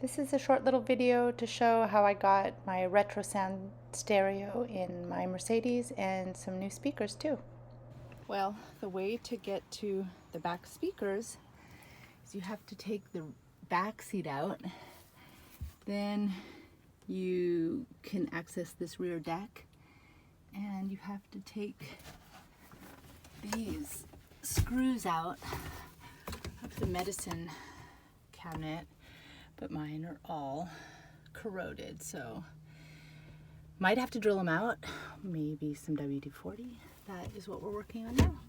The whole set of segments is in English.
This is a short little video to show how I got my Retrosound stereo in my Mercedes and some new speakers too. Well, the way to get to the back speakers is you have to take the back seat out. Then you can access this rear deck, and you have to take these screws out of the medicine cabinet, but mine are all corroded, so might have to drill them out. Maybe some WD-40. That is what we're working on now.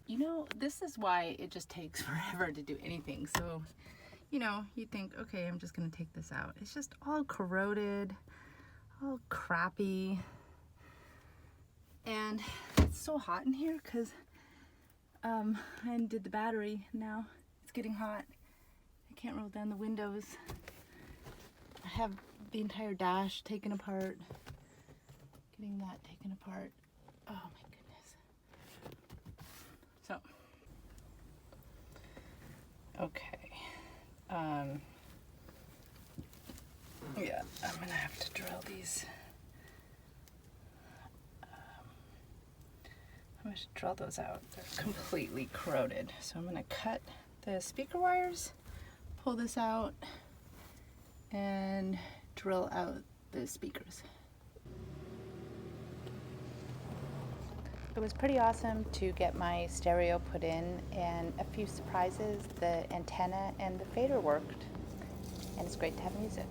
You know, this is why it just takes forever to do anything. So, you know, you think, okay, I'm just gonna take this out. It's just all corroded, all crappy. And it's so hot in here because I undid the battery. Now it's getting hot. I can't roll down the windows. I have the entire dash taken apart. Getting that taken apart. Oh my goodness. So, okay. Yeah, I'm gonna have to drill these. I'm gonna drill those out. They're completely corroded. So I'm gonna cut the speaker wires, pull this out, and drill out the speakers. It was pretty awesome to get my stereo put in, and a few surprises. The antenna and the fader worked, and it's great to have music.